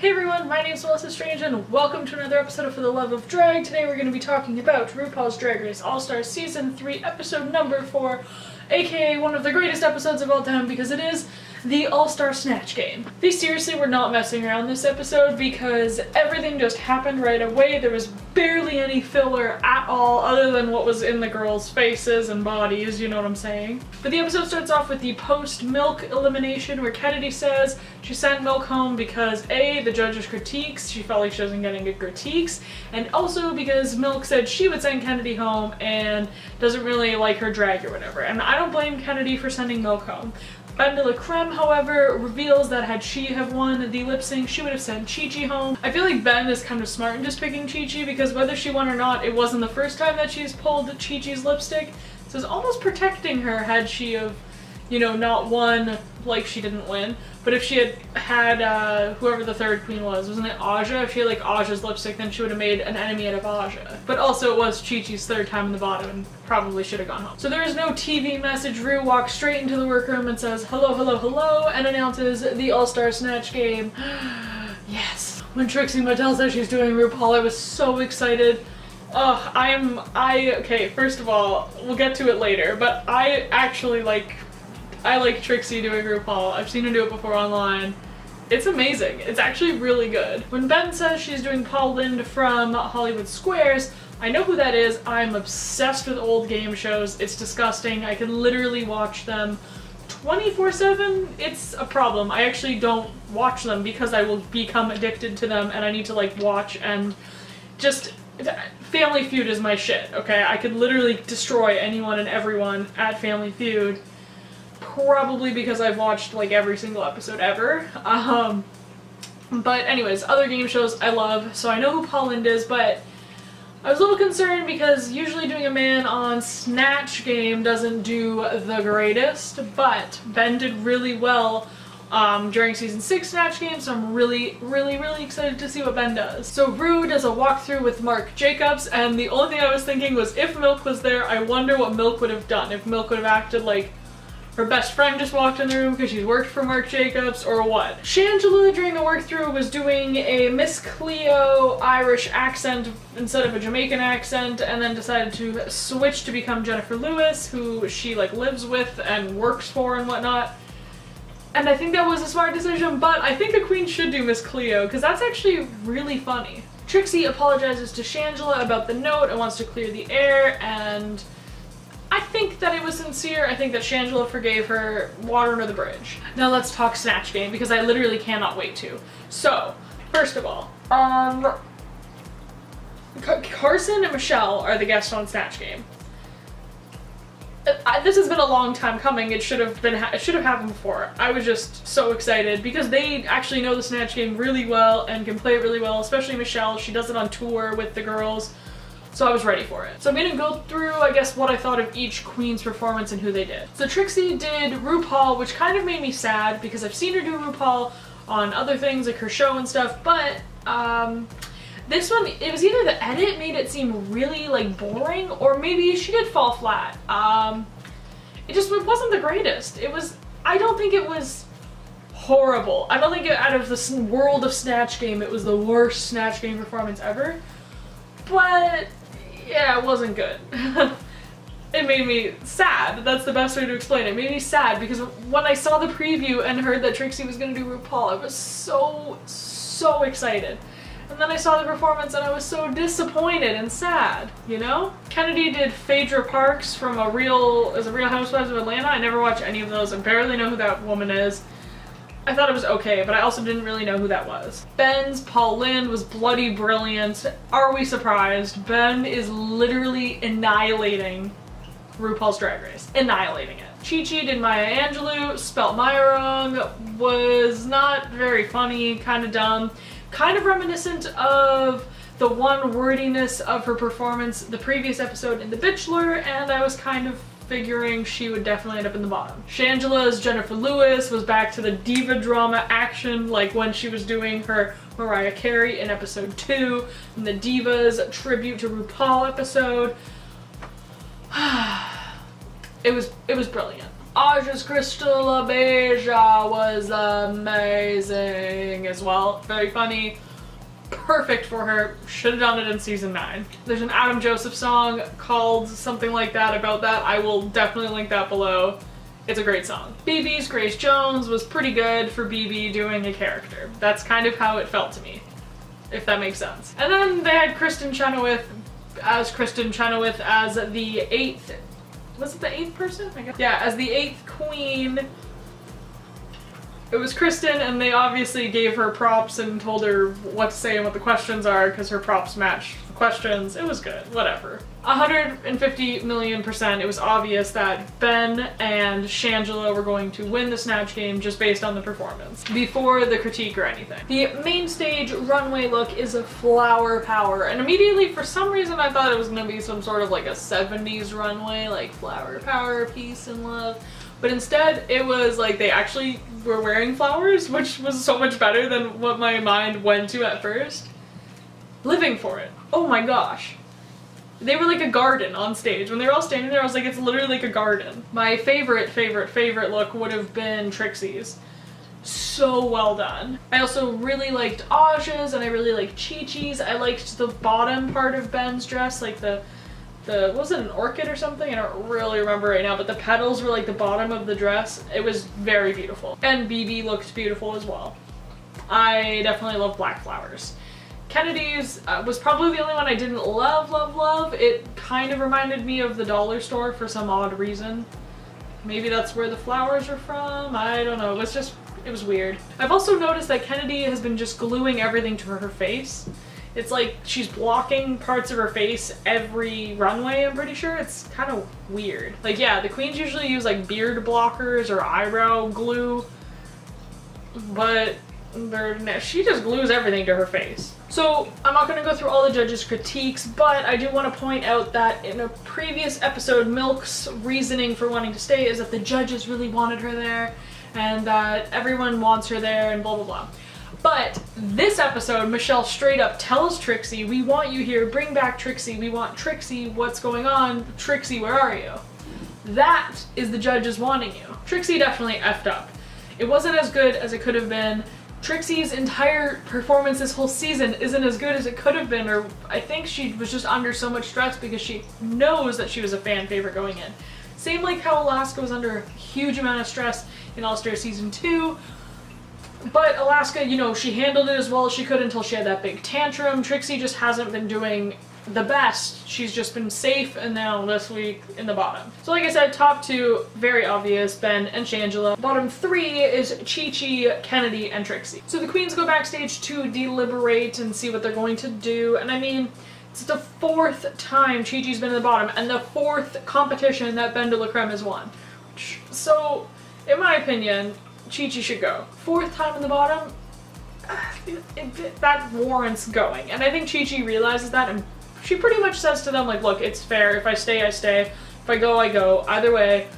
Hey everyone, my name is Melissa Strange and welcome to another episode of For the Love of Drag. Today we're going to be talking about RuPaul's Drag Race All-Stars Season 3 episode number 4, aka one of the greatest episodes of all time because it is the All-Star Snatch Game. They seriously were not messing around this episode because everything just happened right away. There was barely any filler at all other than what was in the girls' faces and bodies, you know what I'm saying. But the episode starts off with the post-Milk elimination where Kennedy says she sent Milk home because A, the judges' critiques, she felt like she wasn't getting good critiques, and also because Milk said she would send Kennedy home and doesn't really like her drag or whatever. And I don't blame Kennedy for sending Milk home. Ben de la Creme, however, reveals that had she have won the lip sync, she would have sent Chi-Chi home. I feel like Ben is kind of smart in just picking Chi-Chi because whether she won or not, it wasn't the first time that she's pulled Chi-Chi's lipstick. So it's almost protecting her had she have, you know, not won like she didn't win. But if she had whoever the third queen was, wasn't it Aja? If she had like Aja's lipstick, then she would have made an enemy out of Aja. But also it was Chi-Chi's third time in the bottom and probably should have gone home. So there is no TV message. Ru walks straight into the workroom and says, "Hello, hello, hello," and announces the All-Star Snatch Game. Yes. When Trixie Mattel said she's doing RuPaul, I was so excited. Okay, first of all, we'll get to it later, but I like Trixie doing RuPaul. I've seen her do it before online. It's amazing. It's actually really good. When Ben says she's doing Paul Lynde from Hollywood Squares, I know who that is. I'm obsessed with old game shows. It's disgusting. I can literally watch them 24/7. It's a problem. I actually don't watch them because I will become addicted to them and I need to like watch and just... Family Feud is my shit, okay? I could literally destroy anyone and everyone at Family Feud. Probably because I've watched like every single episode ever. But anyways, other game shows I love, so I know who Paul Lynde is, but I was a little concerned because usually doing a man on Snatch Game doesn't do the greatest, but Ben did really well during season 6 Snatch Game, so I'm really excited to see what Ben does. So Ru does a walkthrough with Marc Jacobs, and the only thing I was thinking was if Milk was there, I wonder what Milk would have done. If Milk would have acted like her best friend just walked in the room because she's worked for Marc Jacobs, or what? Shangela during the workthrough was doing a Miss Cleo Irish accent instead of a Jamaican accent, and then decided to switch to become Jennifer Lewis, who she like lives with and works for and whatnot. And I think that was a smart decision, but I think the queen should do Miss Cleo because that's actually really funny. Trixie apologizes to Shangela about the note and wants to clear the air, and I think that it was sincere. I think that Shangela forgave her. Water under the bridge. Now let's talk Snatch Game because I literally cannot wait to. So, first of all, Carson and Michelle are the guests on Snatch Game. This has been a long time coming. It should have happened before. I was just so excited because they actually know the Snatch Game really well and can play it really well, especially Michelle. She does it on tour with the girls. So I was ready for it. So I'm gonna go through, I guess, what I thought of each queen's performance and who they did. So Trixie did RuPaul, which kind of made me sad because I've seen her do RuPaul on other things like her show and stuff, but this one, it was either the edit made it seem really like boring or maybe she did fall flat. It wasn't the greatest. I don't think it was horrible. I don't think out of the world of Snatch Game it was the worst Snatch Game performance ever. But yeah, it wasn't good. It made me sad. That's the best way to explain it. It made me sad because when I saw the preview and heard that Trixie was gonna do RuPaul, I was so excited. And then I saw the performance and I was so disappointed and sad, you know? Kennedy did Phaedra Parks from Real Housewives of Atlanta. I never watched any of those. I barely know who that woman is. I thought it was okay, but I also didn't really know who that was. Ben's Paul Lynde was bloody brilliant. Are we surprised? Ben is literally annihilating RuPaul's Drag Race. Annihilating it. Chi-Chi did Maya Angelou, spelt Maya wrong, was not very funny, kind of dumb, kind of reminiscent of the one wordiness of her performance the previous episode in The Bachelor, and I was kind of figuring she would definitely end up in the bottom. Shangela's Jennifer Lewis was back to the diva drama action like when she was doing her Mariah Carey in episode 2 and the Divas tribute to RuPaul episode. It was brilliant. Aja's Crystal Abeja was amazing as well. Very funny. Perfect for her. Should have done it in season 9. There's an Adam Joseph song called something like that about that. I will definitely link that below. It's a great song. BB's Grace Jones was pretty good for BB doing a character. That's kind of how it felt to me, if that makes sense. And then they had Kristen Chenoweth as the 8th, was it the 8th person? I guess. Yeah, as the 8th queen. It was Kristen, and they obviously gave her props and told her what to say and what the questions are because her props matched the questions. It was good, whatever. 150,000,000%, it was obvious that Ben and Shangela were going to win the Snatch Game just based on the performance, before the critique or anything. The main stage runway look is a flower power, and immediately for some reason I thought it was going to be some sort of like a 70s runway, like flower power, peace and love. But instead, it was like they actually were wearing flowers, which was so much better than what my mind went to at first. Living for it. Oh my gosh. They were like a garden on stage. When they were all standing there, I was like, it's literally like a garden. My favorite look would have been Trixie's. So well done. I also really liked Aja's, and I really liked Chi-Chi's. I liked the bottom part of Ben's dress, like was it an orchid or something? I don't really remember right now, but the petals were like the bottom of the dress. It was very beautiful. And BB looked beautiful as well. I definitely love black flowers. Kennedy's was probably the only one I didn't love. It kind of reminded me of the dollar store for some odd reason. Maybe that's where the flowers are from? I don't know. It was weird. I've also noticed that Kennedy has been just gluing everything to her face. It's like she's blocking parts of her face every runway, I'm pretty sure. It's kind of weird. Like, yeah, the queens usually use like beard blockers or eyebrow glue, but she just glues everything to her face. So I'm not going to go through all the judges' critiques, but I do want to point out that in a previous episode, Milk's reasoning for wanting to stay is that the judges really wanted her there and that everyone wants her there and blah blah blah. But this episode, Michelle straight up tells Trixie, we want you here, bring back Trixie, we want Trixie, what's going on? Trixie, where are you? That is the judges wanting you. Trixie definitely effed up. It wasn't as good as it could have been. Trixie's entire performance this whole season isn't as good as it could have been, or I think she was just under so much stress because she knows that she was a fan favorite going in. Same like how Alaska was under a huge amount of stress in All-Star Season 2, but Alaska, you know, she handled it as well as she could until she had that big tantrum. Trixie just hasn't been doing the best. She's just been safe, and now this week in the bottom. So like I said, top 2, very obvious, Ben and Shangela. Bottom 3 is Chi-Chi, Kennedy, and Trixie. So the queens go backstage to deliberate and see what they're going to do, and I mean, it's the 4th time Chi-Chi's been in the bottom, and the 4th competition that Ben de la Creme has won. So, in my opinion, Chi-Chi should go. 4th time in the bottom, that warrants going. And I think Chi-Chi realizes that, and she pretty much says to them, like, look, it's fair. If I stay, I stay. If I go, I go. Either way,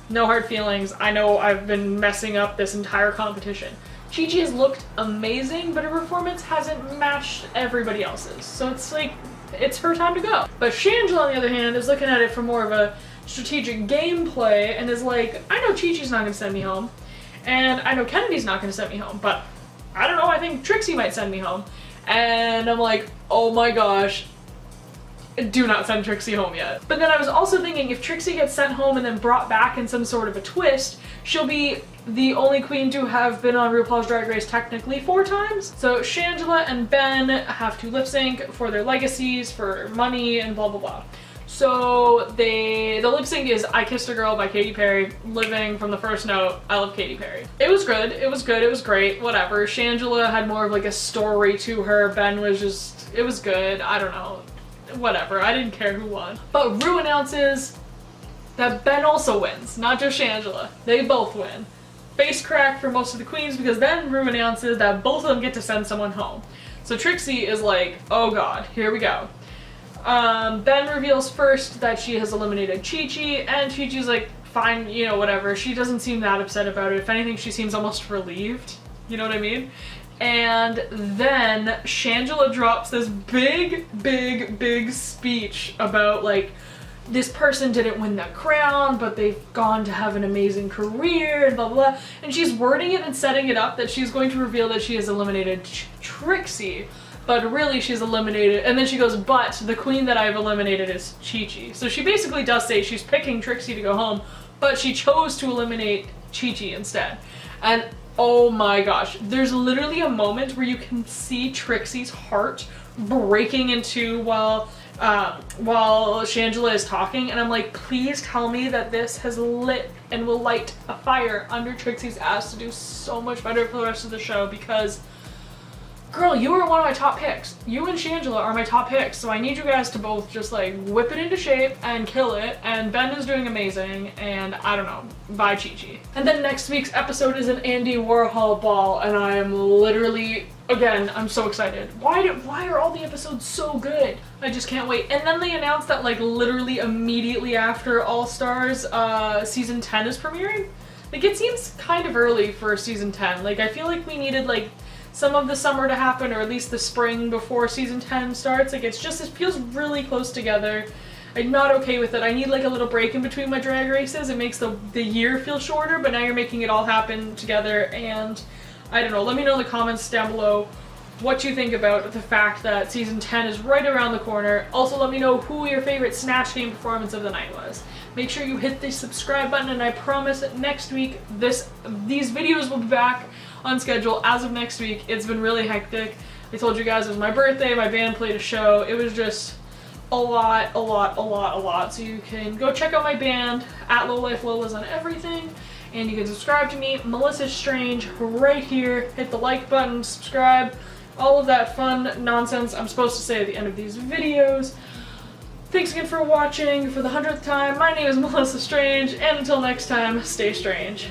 no hard feelings. I know I've been messing up this entire competition. Chi-Chi has looked amazing, but her performance hasn't matched everybody else's. So it's like, it's her time to go. But Shangela, on the other hand, is looking at it from more of a strategic gameplay and is like, I know Chi-Chi's not going to send me home. And I know Kennedy's not going to send me home, but I don't know, I think Trixie might send me home. And I'm like, oh my gosh, do not send Trixie home yet. But then I was also thinking, if Trixie gets sent home and then brought back in some sort of a twist, she'll be the only queen to have been on RuPaul's Drag Race technically 4 times. So Shangela and Ben have to lip sync for their legacies, for money, and blah blah blah. So the lip sync is I Kissed a Girl by Katy Perry, living from the first note. I love Katy Perry. It was good, it was good, it was great, whatever. Shangela had more of like a story to her. Ben was just, it was good, I don't know, whatever, I didn't care who won. But Ru announces that Ben also wins, not just Shangela. They both win. Face crack for most of the queens because then Ru announces that both of them get to send someone home. So Trixie is like, oh god, here we go. Ben reveals first that she has eliminated Chi-Chi, and Chi-Chi's like, fine, you know, whatever. She doesn't seem that upset about it. If anything, she seems almost relieved. You know what I mean? And then Shangela drops this big speech about, like, this person didn't win the crown, but they've gone to have an amazing career, and blah blah blah. And she's wording it and setting it up that she's going to reveal that she has eliminated Trixie, but really she's eliminated, and then she goes, but the queen that I've eliminated is Chi-Chi. So she basically does say she's picking Trixie to go home, but she chose to eliminate Chi-Chi instead. And oh my gosh, there's literally a moment where you can see Trixie's heart breaking in two while Shangela is talking, and I'm like, please tell me that this has lit and will light a fire under Trixie's ass to do so much better for the rest of the show, because girl, you are one of my top picks. You and Shangela are my top picks, so I need you guys to both just like whip it into shape and kill it, and Ben is doing amazing, and I don't know, bye Chi-Chi. And then next week's episode is an Andy Warhol ball, and I am literally, again, I'm so excited. Why are all the episodes so good? I just can't wait. And then they announced that like literally immediately after All Stars, season 10 is premiering. Like, it seems kind of early for season 10. Like, I feel like we needed like some of the summer to happen, or at least the spring before season 10 starts. Like, it feels really close together. I'm not okay with it. I need like a little break in between my drag races. It makes the year feel shorter, but now you're making it all happen together, and I don't know. Let me know in the comments down below what you think about the fact that season 10 is right around the corner. Also, let me know who your favorite Snatch Game performance of the night was. Make sure you hit the subscribe button, and I promise that next week these videos will be back on schedule as of next week. It's been really hectic. I told you guys it was my birthday, my band played a show. It was just a lot. So you can go check out my band at Low Life Lola's on everything, and you can subscribe to me, Melissa Strange, right here. Hit the like button, subscribe, all of that fun nonsense I'm supposed to say at the end of these videos. Thanks again for watching for the 100th time. My name is Melissa Strange, and until next time, stay strange.